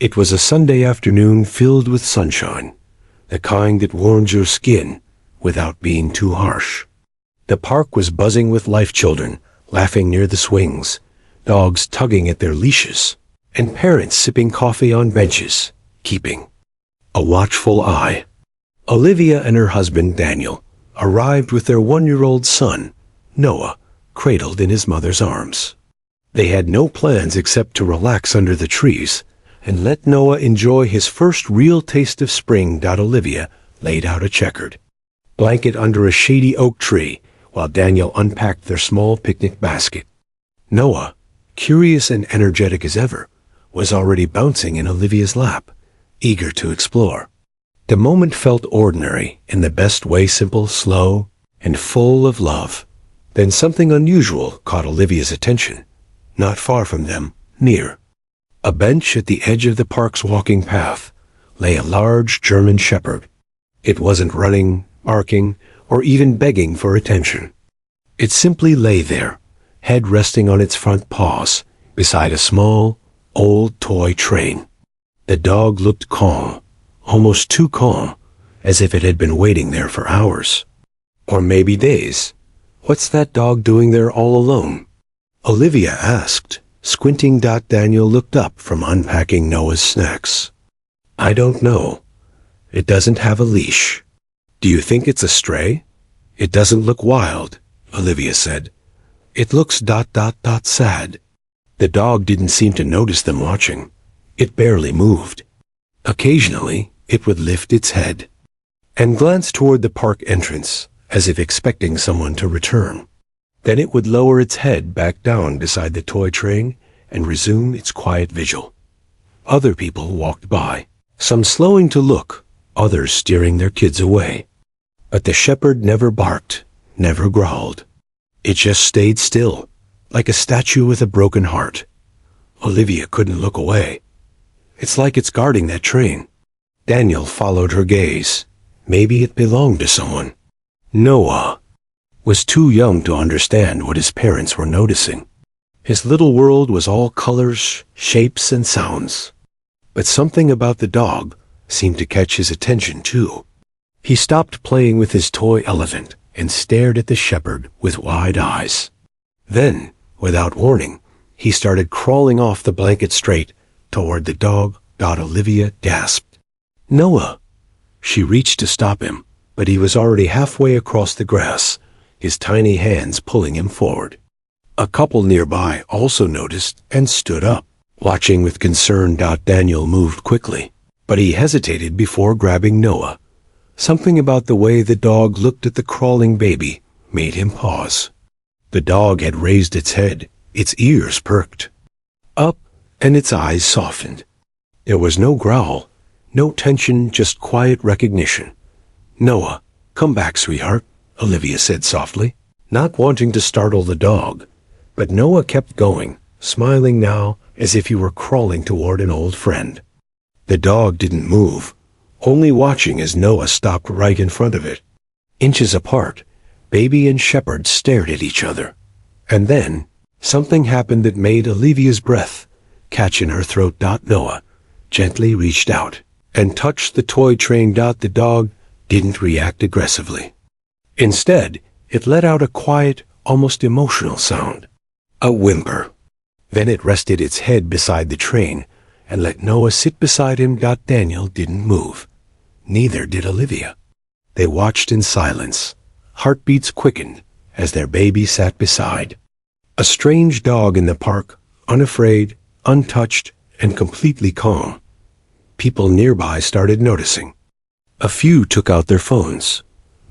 It was a Sunday afternoon filled with sunshine, the kind that warms your skin without being too harsh. The park was buzzing with life children, laughing near the swings, dogs tugging at their leashes, and parents sipping coffee on benches, keeping a watchful eye. Olivia and her husband, Daniel, arrived with their 1-year-old son, Noah, cradled in his mother's arms. They had no plans except to relax under the trees and let Noah enjoy his first real taste of spring. Olivia laid out a checkered blanket under a shady oak tree while Daniel unpacked their small picnic basket. Noah, curious and energetic as ever, was already bouncing in Olivia's lap, eager to explore. The moment felt ordinary in the best way, simple, slow, and full of love. Then something unusual caught Olivia's attention. Not far from them, near a bench at the edge of the park's walking path, lay a large German shepherd. It wasn't running, barking, or even begging for attention. It simply lay there, head resting on its front paws, beside a small, old toy train. The dog looked calm, almost too calm, as if it had been waiting there for hours. Or maybe days. What's that dog doing there all alone? Olivia asked, squinting. Daniel looked up from unpacking Noah's snacks. I don't know. It doesn't have a leash. Do you think it's a stray? It doesn't look wild, Olivia said. It looks ... sad. The dog didn't seem to notice them watching. It barely moved. Occasionally, it would lift its head and glance toward the park entrance, as if expecting someone to return. Then it would lower its head back down beside the toy train and resume its quiet vigil. Other people walked by, some slowing to look, others steering their kids away. But the shepherd never barked, never growled. It just stayed still, like a statue with a broken heart. Olivia couldn't look away. It's like it's guarding that train. Daniel followed her gaze. Maybe it belonged to someone. Noah was too young to understand what his parents were noticing. His little world was all colors, shapes, and sounds. But something about the dog seemed to catch his attention too. He stopped playing with his toy elephant and stared at the shepherd with wide eyes. Then, without warning, he started crawling off the blanket straight toward the dog. Olivia gasped. Noah! She reached to stop him, but he was already halfway across the grass, his tiny hands pulling him forward. A couple nearby also noticed and stood up, watching with concern. Daniel moved quickly, but he hesitated before grabbing Noah. Something about the way the dog looked at the crawling baby made him pause. The dog had raised its head, its ears perked up, and its eyes softened. There was no growl, no tension, just quiet recognition. Noah, come back, sweetheart, Olivia said softly, not wanting to startle the dog. But Noah kept going, smiling now as if he were crawling toward an old friend. The dog didn't move, only watching as Noah stopped right in front of it. Inches apart, baby and shepherd stared at each other. And then, something happened that made Olivia's breath catch in her throat. Noah gently reached out and touched the toy train. The dog didn't react aggressively. Instead, it let out a quiet, almost emotional sound. A whimper. Then it rested its head beside the train and let Noah sit beside him. Daniel didn't move. Neither did Olivia. They watched in silence. Heartbeats quickened as their baby sat beside. A strange dog in the park, unafraid, untouched, and completely calm. People nearby started noticing. A few took out their phones,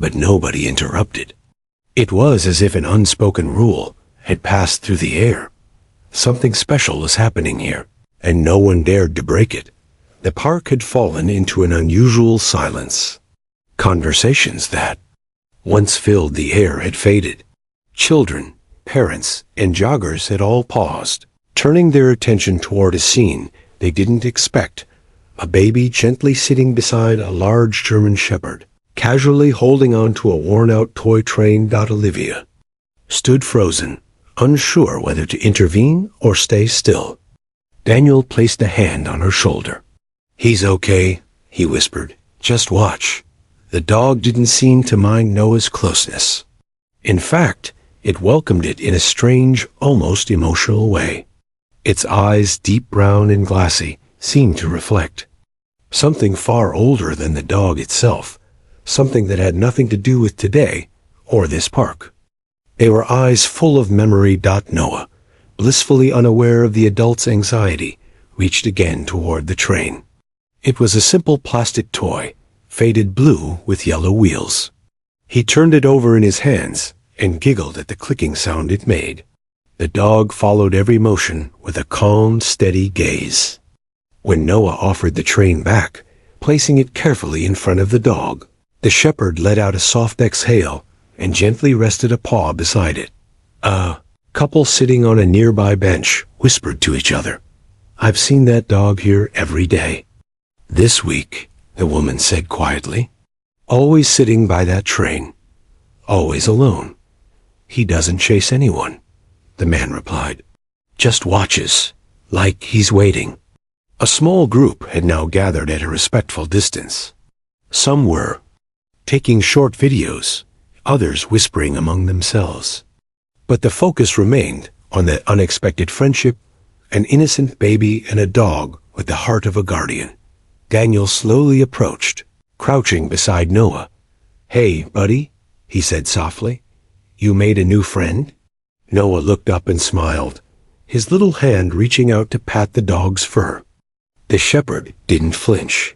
but nobody interrupted. It was as if an unspoken rule had passed through the air. Something special was happening here, and no one dared to break it. The park had fallen into an unusual silence. Conversations that once filled the air had faded. Children, parents, and joggers had all paused, turning their attention toward a scene they didn't expect. A baby gently sitting beside a large German shepherd, casually holding on to a worn-out toy train. Olivia stood frozen, unsure whether to intervene or stay still. Daniel placed a hand on her shoulder. "He's okay," he whispered. "Just watch." The dog didn't seem to mind Noah's closeness. In fact, it welcomed it in a strange, almost emotional way. Its eyes, deep brown and glassy, seemed to reflect something far older than the dog itself, something that had nothing to do with today or this park. They were eyes full of memory. Noah, blissfully unaware of the adult's anxiety, reached again toward the train. It was a simple plastic toy, faded blue with yellow wheels. He turned it over in his hands and giggled at the clicking sound it made. The dog followed every motion with a calm, steady gaze. When Noah offered the train back, placing it carefully in front of the dog, the shepherd let out a soft exhale and gently rested a paw beside it. A couple sitting on a nearby bench whispered to each other, "I've seen that dog here every day." "This week," the woman said quietly. "Always sitting by that train. Always alone. He doesn't chase anyone," the man replied. "Just watches, like he's waiting." A small group had now gathered at a respectful distance. Some were taking short videos, others whispering among themselves. But the focus remained on the unexpected friendship, an innocent baby and a dog with the heart of a guardian. Daniel slowly approached, crouching beside Noah. "Hey, buddy," he said softly. "You made a new friend?" Noah looked up and smiled, his little hand reaching out to pat the dog's fur. The shepherd didn't flinch.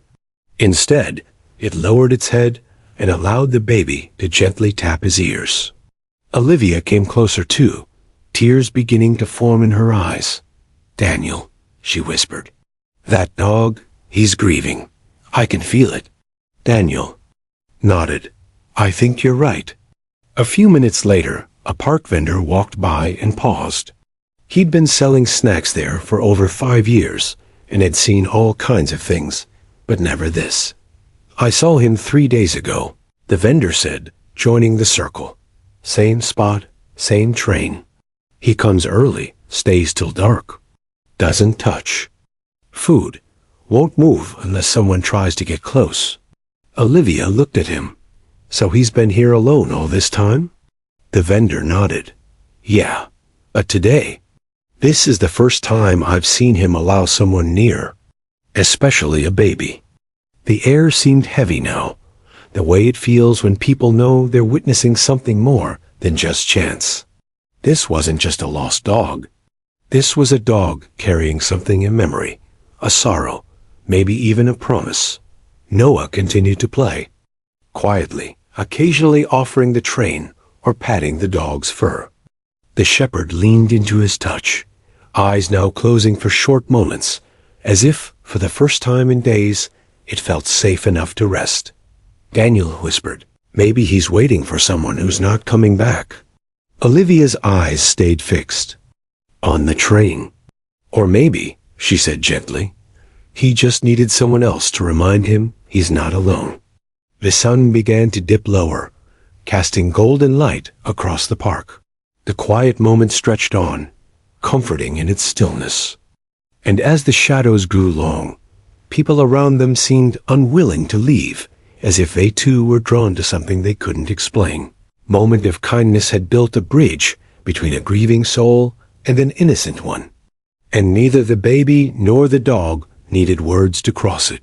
Instead, it lowered its head and allowed the baby to gently tap his ears. Olivia came closer too, tears beginning to form in her eyes. "Daniel," she whispered. "That dog, he's grieving. I can feel it." Daniel nodded. "I think you're right." A few minutes later, a park vendor walked by and paused. He'd been selling snacks there for over 5 years and had seen all kinds of things, but never this. "I saw him 3 days ago," the vendor said, joining the circle. "Same spot, same train. He comes early, stays till dark. Doesn't touch. Food. Won't move unless someone tries to get close." Olivia looked at him. "So he's been here alone all this time?" The vendor nodded. "Yeah, but today, this is the first time I've seen him allow someone near, especially a baby." The air seemed heavy now, the way it feels when people know they're witnessing something more than just chance. This wasn't just a lost dog. This was a dog carrying something in memory, a sorrow, maybe even a promise. Noah continued to play, quietly, occasionally offering the train or patting the dog's fur. The shepherd leaned into his touch, eyes now closing for short moments, as if, for the first time in days, it felt safe enough to rest. Daniel whispered, "Maybe he's waiting for someone who's not coming back." Olivia's eyes stayed fixed on the train. "Or maybe," she said gently, "he just needed someone else to remind him he's not alone." The sun began to dip lower, casting golden light across the park. The quiet moment stretched on, comforting in its stillness. And as the shadows grew long, people around them seemed unwilling to leave, as if they too were drawn to something they couldn't explain. Moment of kindness had built a bridge between a grieving soul and an innocent one, and neither the baby nor the dog needed words to cross it.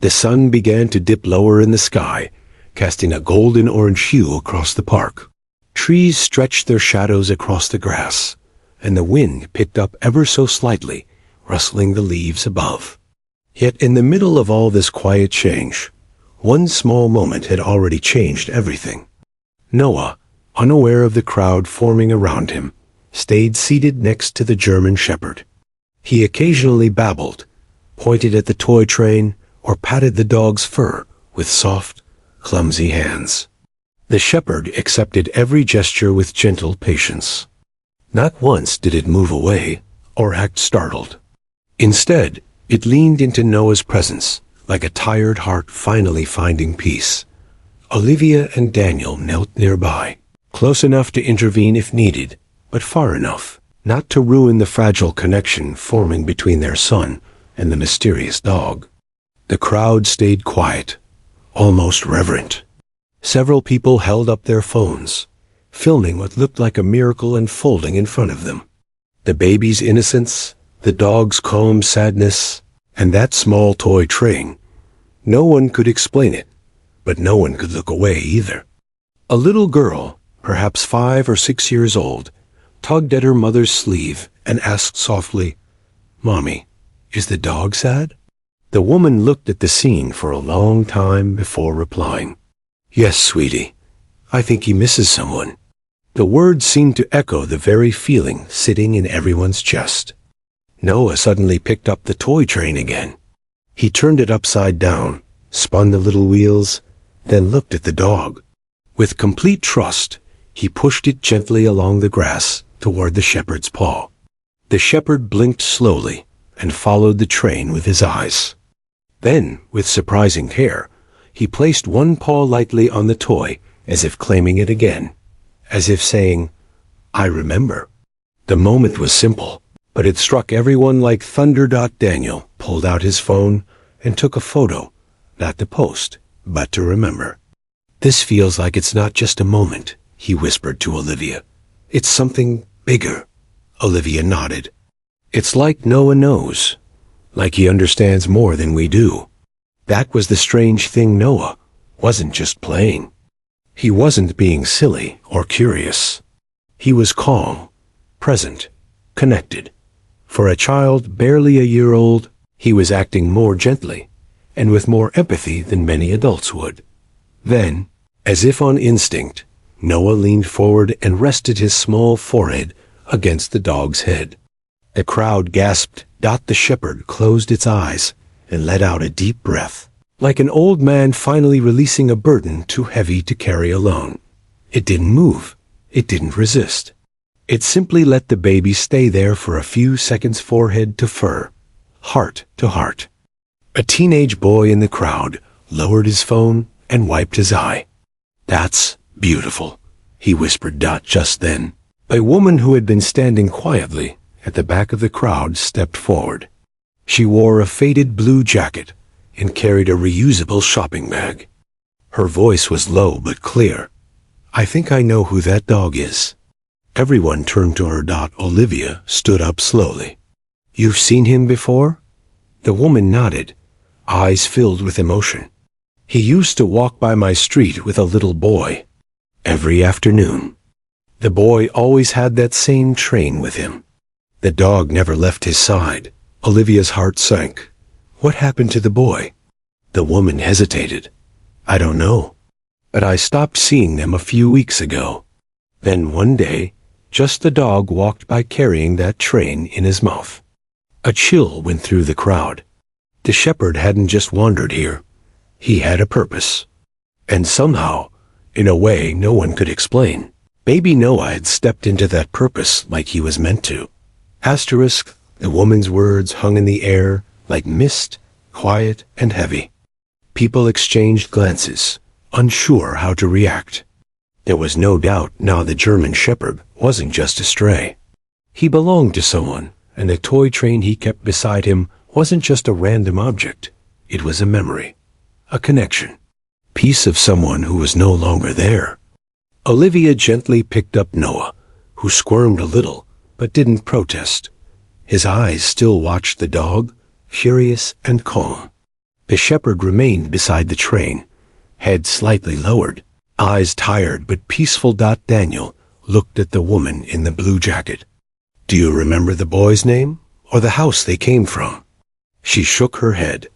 The sun began to dip lower in the sky, casting a golden-orange hue across the park. Trees stretched their shadows across the grass, and the wind picked up ever so slightly, rustling the leaves above. Yet in the middle of all this quiet change, one small moment had already changed everything. Noah, unaware of the crowd forming around him, stayed seated next to the German shepherd. He occasionally babbled, pointed at the toy train, or patted the dog's fur with soft, clumsy hands. The shepherd accepted every gesture with gentle patience. Not once did it move away or act startled. Instead, it leaned into Noah's presence, like a tired heart finally finding peace. Olivia and Daniel knelt nearby, close enough to intervene if needed, but far enough not to ruin the fragile connection forming between their son and the mysterious dog. The crowd stayed quiet, almost reverent. Several people held up their phones, filming what looked like a miracle unfolding in front of them. The baby's innocence, the dog's calm sadness, and that small toy train. No one could explain it, but no one could look away either. A little girl, perhaps 5 or 6 years old, tugged at her mother's sleeve and asked softly, "Mommy, is the dog sad?" The woman looked at the scene for a long time before replying, "Yes, sweetie, I think he misses someone." The words seemed to echo the very feeling sitting in everyone's chest. Noah suddenly picked up the toy train again. He turned it upside down, spun the little wheels, then looked at the dog. With complete trust, he pushed it gently along the grass toward the shepherd's paw. The shepherd blinked slowly and followed the train with his eyes. Then, with surprising care, he placed one paw lightly on the toy as if claiming it again, as if saying, "I remember." The moment was simple, but it struck everyone like thunder. Daniel pulled out his phone and took a photo, not to post, but to remember. "This feels like it's not just a moment," he whispered to Olivia. "It's something bigger." Olivia nodded. "It's like Noah knows, like he understands more than we do." That was the strange thing. Noah wasn't just playing. He wasn't being silly or curious. He was calm, present, connected. For a child barely a year old, he was acting more gently and with more empathy than many adults would. Then, as if on instinct, Noah leaned forward and rested his small forehead against the dog's head. The crowd gasped. The shepherd closed its eyes and let out a deep breath, like an old man finally releasing a burden too heavy to carry alone. It didn't move. It didn't resist. It simply let the baby stay there for a few seconds, forehead to fur, heart to heart. A teenage boy in the crowd lowered his phone and wiped his eye. "That's beautiful," he whispered. Just then, a woman who had been standing quietly at the back of the crowd stepped forward. She wore a faded blue jacket and carried a reusable shopping bag. Her voice was low but clear. "I think I know who that dog is." Everyone turned to her. Olivia stood up slowly. "You've seen him before?" The woman nodded, eyes filled with emotion. "He used to walk by my street with a little boy. Every afternoon. The boy always had that same train with him. The dog never left his side." Olivia's heart sank. "What happened to the boy?" The woman hesitated. "I don't know. But I stopped seeing them a few weeks ago. Then one day, just the dog walked by carrying that train in his mouth." A chill went through the crowd. The shepherd hadn't just wandered here. He had a purpose. And somehow, in a way no one could explain, baby Noah had stepped into that purpose like he was meant to. Asterisk, the woman's words hung in the air like mist, quiet and heavy. People exchanged glances, unsure how to react. There was no doubt now the German shepherd wasn't just a stray. He belonged to someone, and the toy train he kept beside him wasn't just a random object. It was a memory, a connection, piece of someone who was no longer there. Olivia gently picked up Noah, who squirmed a little, but didn't protest. His eyes still watched the dog, curious and calm. The shepherd remained beside the train, head slightly lowered, eyes tired but peaceful. Daniel looked at the woman in the blue jacket. "Do you remember the boy's name, or the house they came from?" She shook her head.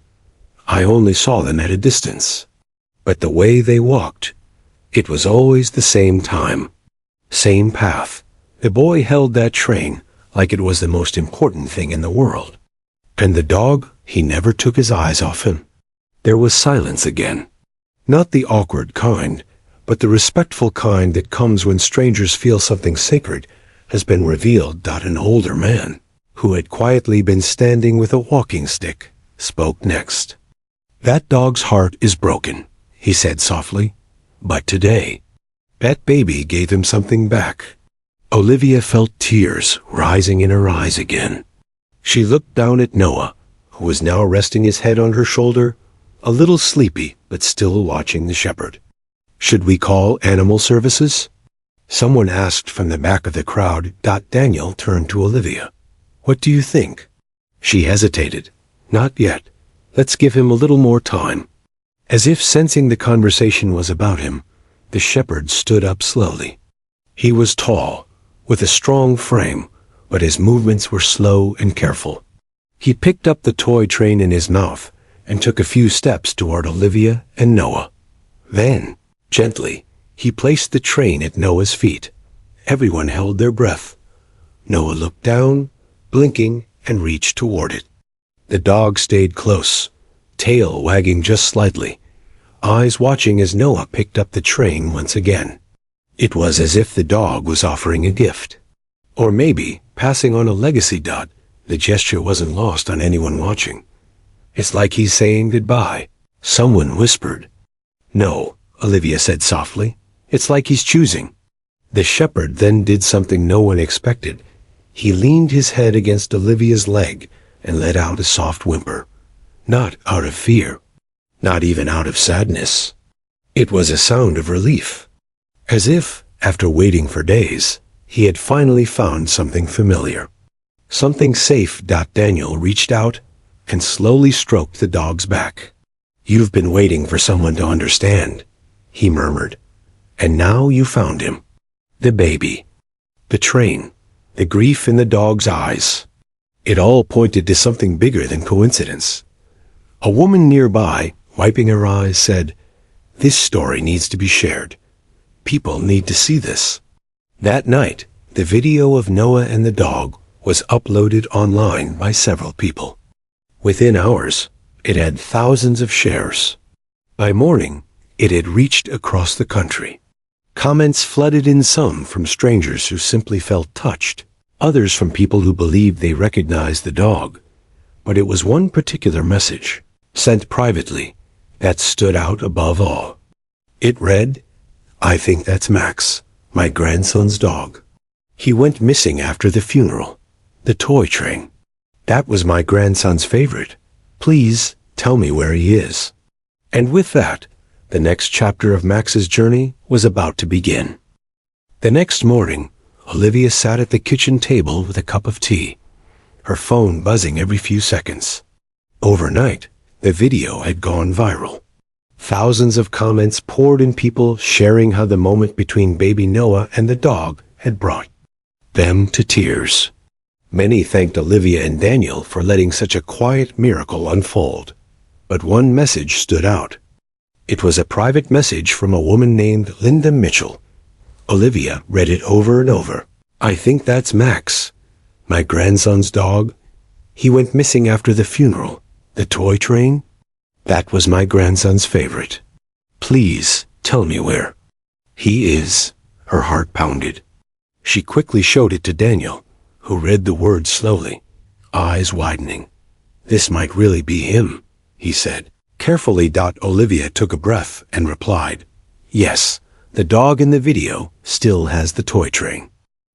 "I only saw them at a distance. But the way they walked, it was always the same time, same path. The boy held that train like it was the most important thing in the world. And the dog, he never took his eyes off him." There was silence again. Not the awkward kind, but the respectful kind that comes when strangers feel something sacred has been revealed. An older man, who had quietly been standing with a walking stick, spoke next. "That dog's heart is broken," he said softly. "But today, that baby gave him something back. Olivia felt tears rising in her eyes again. She looked down at Noah, who was now resting his head on her shoulder, a little sleepy but still watching the shepherd. "Should we call animal services?" someone asked from the back of the crowd. Daniel turned to Olivia. "What do you think?" She hesitated. "Not yet. Let's give him a little more time." As if sensing the conversation was about him, the shepherd stood up slowly. He was tall, with a strong frame, but his movements were slow and careful. He picked up the toy train in his mouth and took a few steps toward Olivia and Noah. Then, gently, he placed the train at Noah's feet. Everyone held their breath. Noah looked down, blinking, and reached toward it. The dog stayed close, tail wagging just slightly, eyes watching as Noah picked up the train once again. It was as if the dog was offering a gift. Or maybe passing on a legacy. The gesture wasn't lost on anyone watching. "It's like he's saying goodbye," someone whispered. "No," Olivia said softly. "It's like he's choosing." The shepherd then did something no one expected. He leaned his head against Olivia's leg and let out a soft whimper. Not out of fear, not even out of sadness. It was a sound of relief, as if, after waiting for days, he had finally found something familiar. Something safe. Daniel reached out and slowly stroked the dog's back. "You've been waiting for someone to understand," he murmured. "And now you found him." The baby, the train, the grief in the dog's eyes. It all pointed to something bigger than coincidence. A woman nearby, wiping her eyes, said, "This story needs to be shared. People need to see this." That night, the video of Noah and the dog was uploaded online by several people. Within hours, it had thousands of shares. By morning, it had reached across the country. Comments flooded in, some from strangers who simply felt touched, others from people who believed they recognized the dog. But it was one particular message, sent privately, that stood out above all. It read, "I think that's Max, my grandson's dog. He went missing after the funeral. The toy train. That was my grandson's favorite. Please tell me where he is." And with that, the next chapter of Max's journey was about to begin. The next morning, Olivia sat at the kitchen table with a cup of tea, her phone buzzing every few seconds. Overnight, the video had gone viral. Thousands of comments poured in, people sharing how the moment between baby Noah and the dog had brought them to tears. Many thanked Olivia and Daniel for letting such a quiet miracle unfold. But one message stood out. It was a private message from a woman named Linda Mitchell. Olivia read it over and over. "I think that's Max, my grandson's dog. He went missing after the funeral. The toy train? That was my grandson's favorite. Please tell me where he is." Her heart pounded. She quickly showed it to Daniel, who read the words slowly, eyes widening. "This might really be him," he said. Carefully. Olivia took a breath and replied, "Yes, the dog in the video still has the toy train.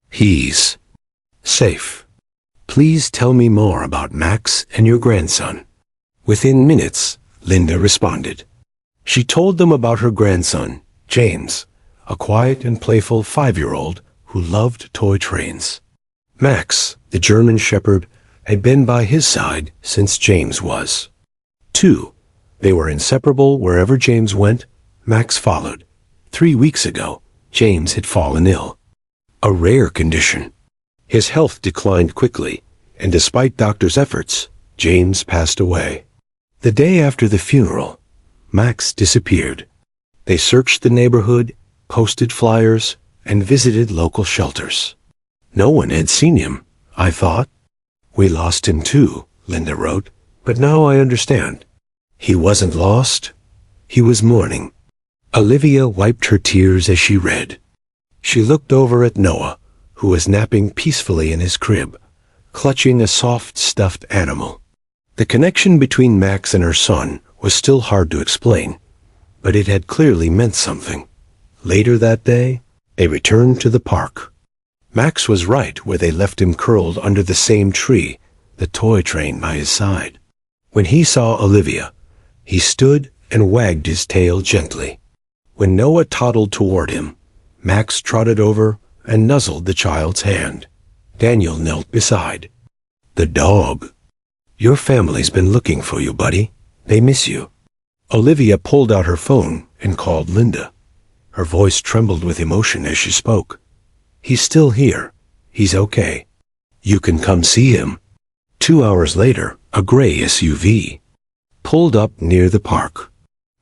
He's safe. Please tell me more about Max and your grandson." Within minutes, Linda responded. She told them about her grandson, James, a quiet and playful 5-year-old who loved toy trains. Max, the German shepherd, had been by his side since James was 2. They were inseparable. Wherever James went, Max followed. 3 weeks ago, James had fallen ill. A rare condition. His health declined quickly, and despite doctors' efforts, James passed away. The day after the funeral, Max disappeared. They searched the neighborhood, posted flyers, and visited local shelters. No one had seen him, I thought. "We lost him too," Linda wrote, "but now I understand. He wasn't lost. He was mourning." Olivia wiped her tears as she read. She looked over at Noah, who was napping peacefully in his crib, clutching a soft stuffed animal. The connection between Max and her son was still hard to explain, but it had clearly meant something. Later that day, they returned to the park. Max was right where they left him curled under the same tree, the toy train by his side. When he saw Olivia, he stood and wagged his tail gently. When Noah toddled toward him, Max trotted over and nuzzled the child's hand. Daniel knelt beside. "The dog. Your family's been looking for you, buddy. They miss you." Olivia pulled out her phone and called Linda. Her voice trembled with emotion as she spoke. "He's still here. He's okay. You can come see him." 2 hours later, a gray SUV pulled up near the park.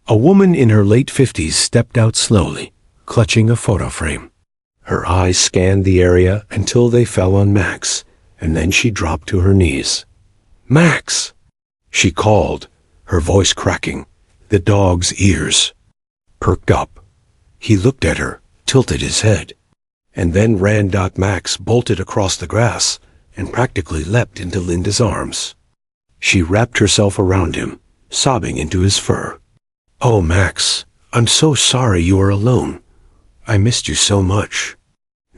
A woman in her late 50s stepped out slowly, clutching a photo frame. Her eyes scanned the area until they fell on Max, and then she dropped to her knees. "Max!" she called, her voice cracking. The dog's ears perked up. He looked at her, tilted his head, and then ran. Max bolted across the grass and practically leapt into Linda's arms. She wrapped herself around him, sobbing into his fur. "Oh, Max, I'm so sorry you are alone. I missed you so much."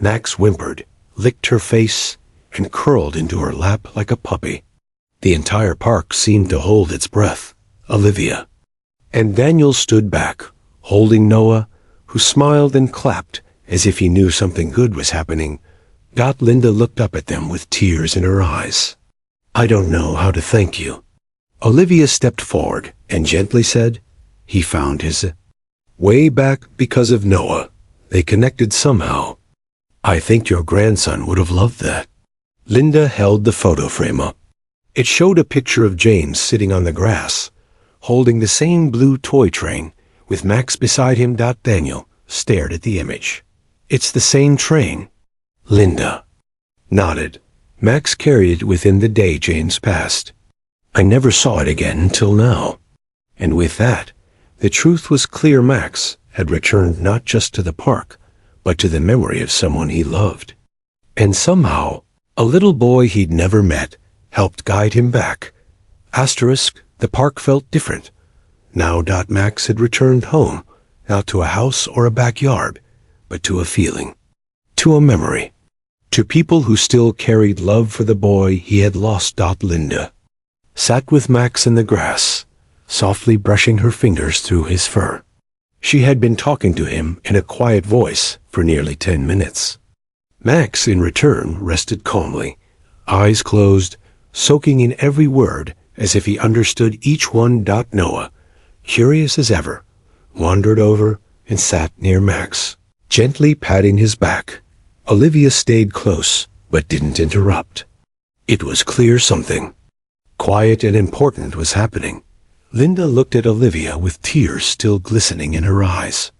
Max whimpered, licked her face, and curled into her lap like a puppy. The entire park seemed to hold its breath. Olivia and Daniel stood back, holding Noah, who smiled and clapped as if he knew something good was happening. Linda looked up at them with tears in her eyes. "I don't know how to thank you." Olivia stepped forward and gently said, "He found his way back because of Noah. They connected somehow. I think your grandson would have loved that." Linda held the photo frame up. It showed a picture of James sitting on the grass, holding the same blue toy train, with Max beside him. Daniel stared at the image. "It's the same train." Linda nodded. "Max carried it within the day James passed. I never saw it again until now." And with that, the truth was clear. Max had returned not just to the park, but to the memory of someone he loved. And somehow, a little boy he'd never met helped guide him back. The park felt different. Now. Max had returned home, not to a house or a backyard, but to a feeling, to a memory, to people who still carried love for the boy he had lost. Linda sat with Max in the grass, softly brushing her fingers through his fur. She had been talking to him in a quiet voice for nearly 10 minutes. Max, in return, rested calmly, eyes closed, soaking in every word as if he understood each one. Noah, curious as ever, wandered over and sat near Max, gently patting his back. Olivia stayed close, but didn't interrupt. It was clear something quiet and important was happening. Linda looked at Olivia with tears still glistening in her eyes.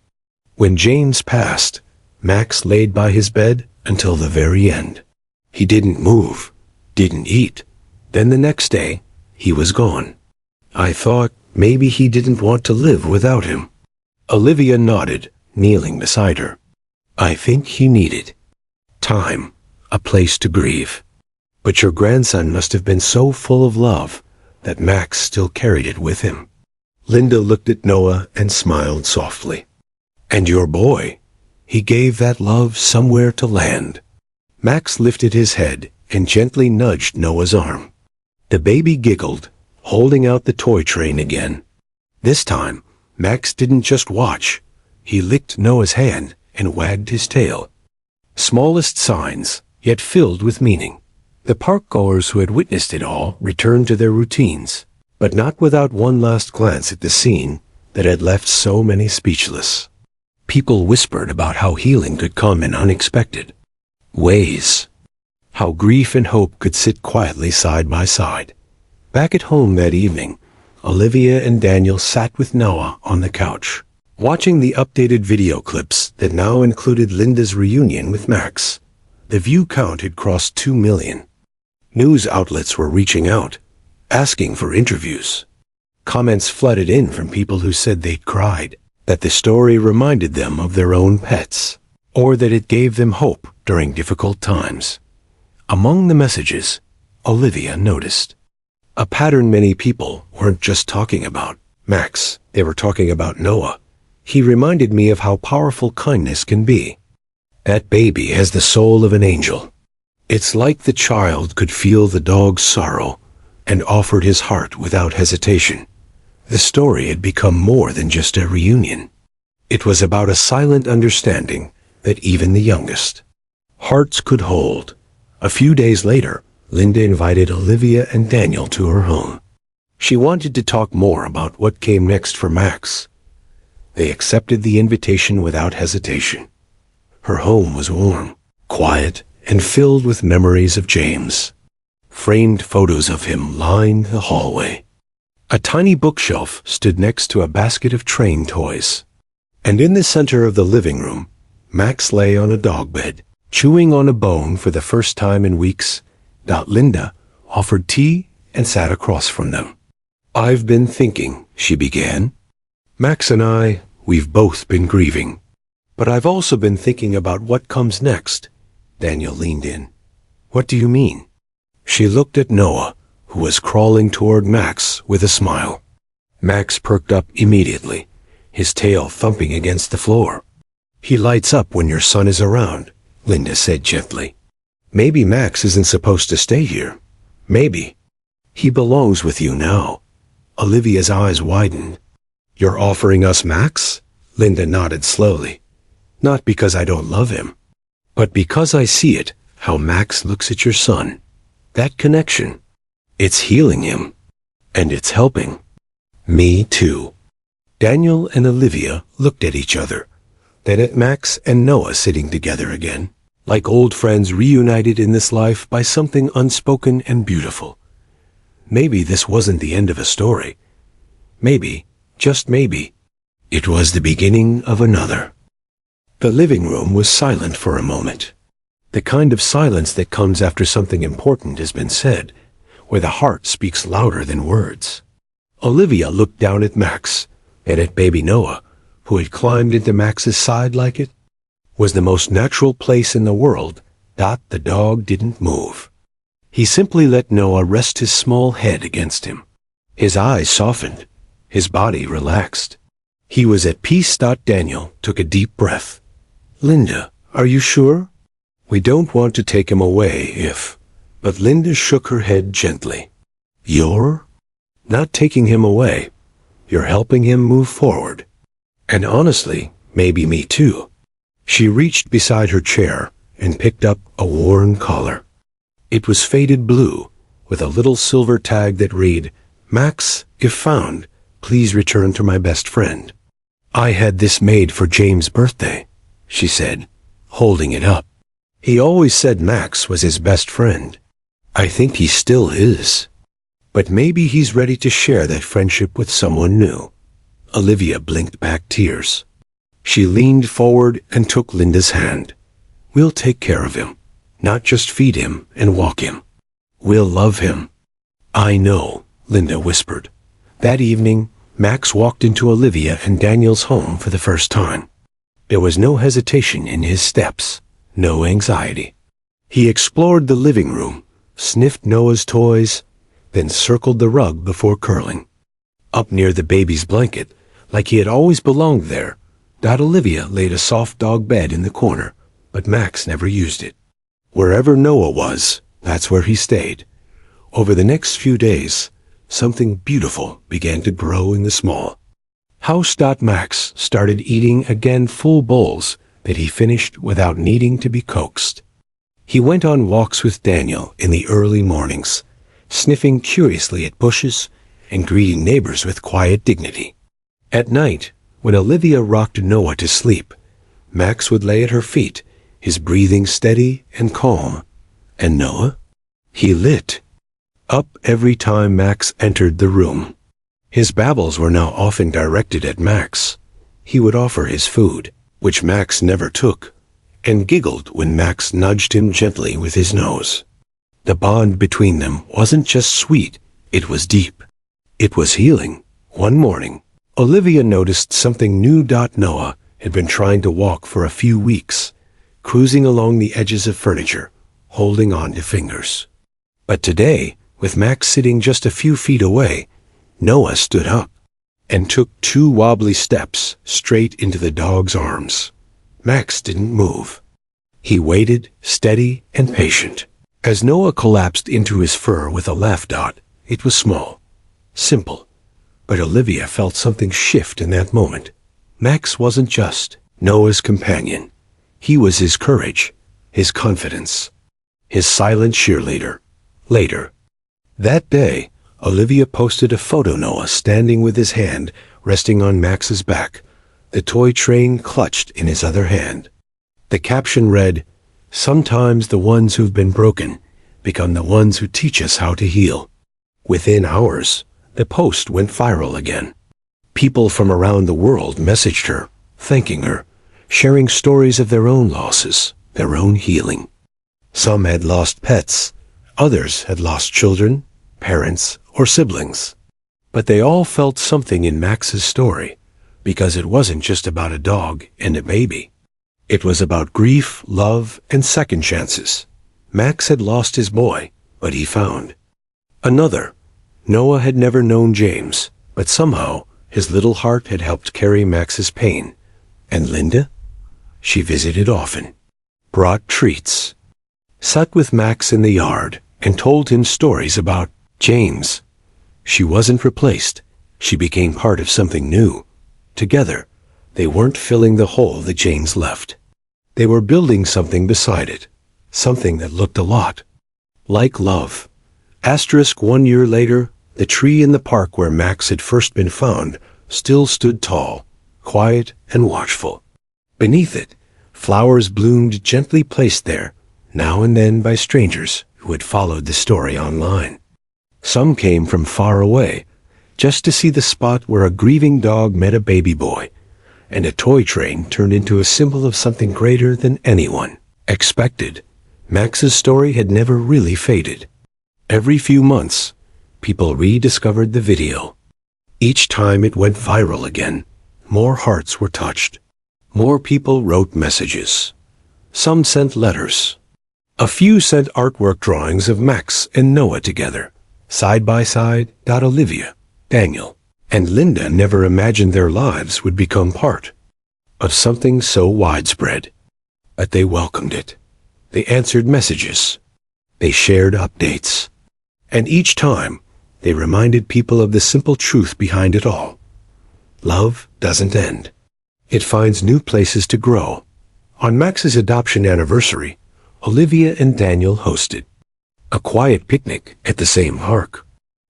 When James passed, Max laid by his bed until the very end. He didn't move, didn't eat. Then the next day, he was gone. I thought maybe he didn't want to live without him. Olivia nodded, kneeling beside her. I think he needed time, a place to grieve. But your grandson must have been so full of love that Max still carried it with him. Linda looked at Noah and smiled softly. And your boy, he gave that love somewhere to land. Max lifted his head and gently nudged Noah's arm. The baby giggled, holding out the toy train again. This time, Max didn't just watch. He licked Noah's hand and wagged his tail. Smallest signs, yet filled with meaning. The park-goers who had witnessed it all returned to their routines, but not without one last glance at the scene that had left so many speechless. People whispered about how healing could come in unexpected ways, how grief and hope could sit quietly side by side. Back at home that evening, Olivia and Daniel sat with Noah on the couch, watching the updated video clips that now included Linda's reunion with Max. The view count had crossed 2 million. News outlets were reaching out, asking for interviews. Comments flooded in from people who said they'd cried, that the story reminded them of their own pets, or that it gave them hope during difficult times. Among the messages, Olivia noticed a pattern. Many people weren't just talking about Max, they were talking about Noah. He reminded me of how powerful kindness can be. That baby has the soul of an angel. It's like the child could feel the dog's sorrow and offered his heart without hesitation. The story had become more than just a reunion. It was about a silent understanding that even the youngest hearts could hold. A few days later, Linda invited Olivia and Daniel to her home. She wanted to talk more about what came next for Max. They accepted the invitation without hesitation. Her home was warm, quiet, and filled with memories of James. Framed photos of him lined the hallway. A tiny bookshelf stood next to a basket of train toys. And in the center of the living room, Max lay on a dog bed, chewing on a bone for the first time in weeks. Linda offered tea and sat across from them. "I've been thinking," she began. "Max and we've both been grieving. But I've also been thinking about what comes next." Daniel leaned in. "What do you mean?" She looked at Noah, who was crawling toward Max with a smile. Max perked up immediately, his tail thumping against the floor. "He lights up when your son is around," Linda said gently. "Maybe Max isn't supposed to stay here. Maybe. He belongs with you now." Olivia's eyes widened. "You're offering us Max?" Linda nodded slowly. "Not because I don't love him, but because I see it, how Max looks at your son. That connection. It's healing him. And it's helping. Me too." Daniel and Olivia looked at each other, then at Max and Noah sitting together again, like old friends reunited in this life by something unspoken and beautiful. Maybe this wasn't the end of a story. Maybe, just maybe, it was the beginning of another. The living room was silent for a moment. The kind of silence that comes after something important has been said, where the heart speaks louder than words. Olivia looked down at Max, and at baby Noah, who had climbed into Max's side like it was the most natural place in the world. The dog didn't move. He simply let Noah rest his small head against him. His eyes softened, his body relaxed. He was at peace. Daniel took a deep breath. "Linda, are you sure? We don't want to take him away if..." But Linda shook her head gently. "You're not taking him away. You're helping him move forward. And honestly, maybe me too." She reached beside her chair and picked up a worn collar. It was faded blue, with a little silver tag that read, "Max, if found, please return to my best friend." "I had this made for James' birthday," she said, holding it up. "He always said Max was his best friend. I think he still is. But maybe he's ready to share that friendship with someone new." Olivia blinked back tears. She leaned forward and took Linda's hand. "We'll take care of him, not just feed him and walk him. We'll love him." "I know," Linda whispered. That evening, Max walked into Olivia and Daniel's home for the first time. There was no hesitation in his steps, no anxiety. He explored the living room, sniffed Noah's toys, then circled the rug before curling. Up near the baby's blanket, like he had always belonged there, Olivia laid a soft dog bed in the corner, but Max never used it. Wherever Noah was, that's where he stayed. Over the next few days, something beautiful began to grow in the small house. Max started eating again full bowls that he finished without needing to be coaxed. He went on walks with Daniel in the early mornings, sniffing curiously at bushes and greeting neighbors with quiet dignity. At night, when Olivia rocked Noah to sleep, Max would lay at her feet, his breathing steady and calm. And Noah? He lit up every time Max entered the room. His babbles were now often directed at Max. He would offer his food, which Max never took, and giggled when Max nudged him gently with his nose. The bond between them wasn't just sweet, it was deep. It was healing. One morning, Olivia noticed something new. Noah had been trying to walk for a few weeks, cruising along the edges of furniture, holding on to fingers. But today, with Max sitting just a few feet away, Noah stood up and took 2 wobbly steps straight into the dog's arms. Max didn't move. He waited, steady and patient. As Noah collapsed into his fur with a laugh. It was small, simple, but Olivia felt something shift in that moment. Max wasn't just Noah's companion. He was his courage, his confidence, his silent cheerleader. Later, that day, Olivia posted a photo of Noah standing with his hand resting on Max's back, the toy train clutched in his other hand. The caption read, "Sometimes the ones who've been broken become the ones who teach us how to heal." Within hours, the post went viral again. People from around the world messaged her, thanking her, sharing stories of their own losses, their own healing. Some had lost pets, others had lost children, parents, or siblings. But they all felt something in Max's story, because it wasn't just about a dog and a baby. It was about grief, love, and second chances. Max had lost his boy, but he found another. Noah had never known James, but somehow his little heart had helped carry Max's pain. And Linda? She visited often, brought treats, sat with Max in the yard, and told him stories about James. She wasn't replaced. She became part of something new. Together, they weren't filling the hole that James left. They were building something beside it, something that looked a lot like love. 1 year later, the tree in the park where Max had first been found still stood tall, quiet and watchful. Beneath it, flowers bloomed gently placed there, now and then by strangers who had followed the story online. Some came from far away, just to see the spot where a grieving dog met a baby boy, and a toy train turned into a symbol of something greater than anyone expected. Max's story had never really faded. Every few months, people rediscovered the video. Each time it went viral again, more hearts were touched. More people wrote messages. Some sent letters. A few sent artwork drawings of Max and Noah together, side by side. Olivia, Daniel, and Linda never imagined their lives would become part of something so widespread. But they welcomed it. They answered messages. They shared updates. And each time, they reminded people of the simple truth behind it all. Love doesn't end. It finds new places to grow. On Max's adoption anniversary, Olivia and Daniel hosted a quiet picnic at the same park.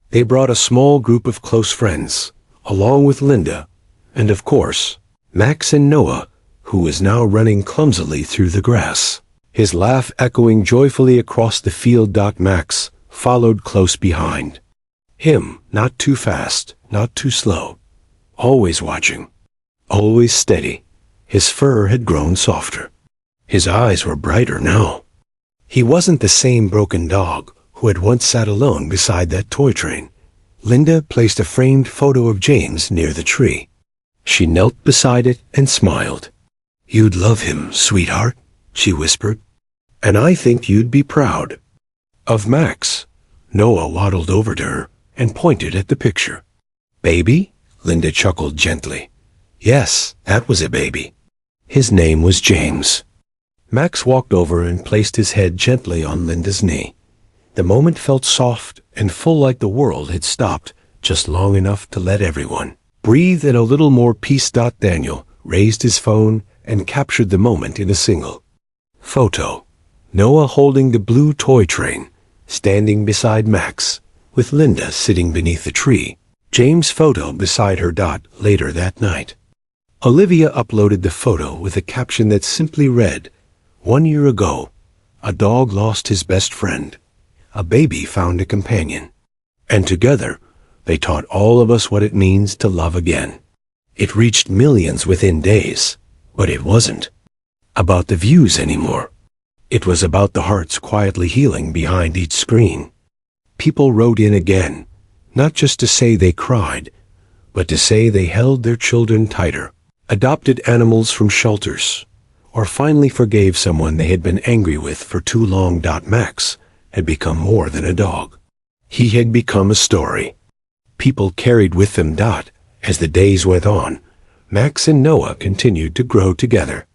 They brought a small group of close friends, along with Linda, and of course, Max and Noah, who was now running clumsily through the grass, his laugh echoing joyfully across the field. Max followed close behind him, not too fast, not too slow, always watching, always steady. His fur had grown softer. His eyes were brighter now. He wasn't the same broken dog who had once sat alone beside that toy train. Linda placed a framed photo of James near the tree. She knelt beside it and smiled. "You'd love him, sweetheart," she whispered. "And I think you'd be proud of Max." Noah waddled over to her and pointed at the picture. "Baby?" Linda chuckled gently. "Yes, that was a baby. His name was James." Max walked over and placed his head gently on Linda's knee. The moment felt soft and full, like the world had stopped just long enough to let everyone breathe in a little more peace. Daniel raised his phone and captured the moment in a single photo. Noah holding the blue toy train, standing beside Max, with Linda sitting beneath the tree. James' photo beside her. Later that night, Olivia uploaded the photo with a caption that simply read, "1 year ago, a dog lost his best friend. A baby found a companion. And together, they taught all of us what it means to love again." It reached millions within days, but it wasn't about the views anymore. It was about the hearts quietly healing behind each screen. People wrote in again, not just to say they cried, but to say they held their children tighter, adopted animals from shelters, or finally forgave someone they had been angry with for too long. Max had become more than a dog. He had become a story. People carried with them. As the days went on, Max and Noah continued to grow together.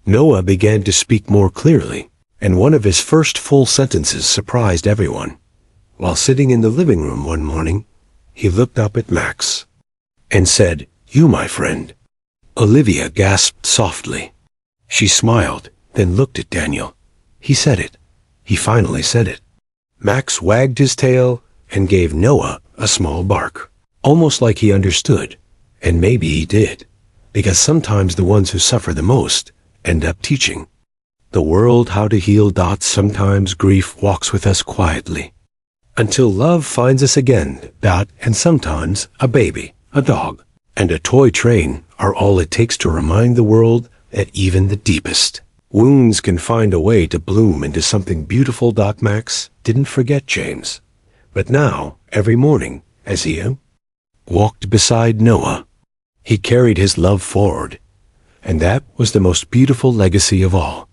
Noah began to speak more clearly, and one of his first full sentences surprised everyone. While sitting in the living room one morning, he looked up at Max and said, "You, my friend." Olivia gasped softly. She smiled, then looked at Daniel. He said it. He finally said it. Max wagged his tail and gave Noah a small bark, almost like he understood. And maybe he did, because sometimes the ones who suffer the most end up teaching the world how to heal. Sometimes grief walks with us quietly, until love finds us again. And sometimes a baby, a dog, and a toy train are all it takes to remind the world that even the deepest wounds can find a way to bloom into something beautiful. Max didn't forget James, but now, every morning, as he walked beside Noah, he carried his love forward, and that was the most beautiful legacy of all.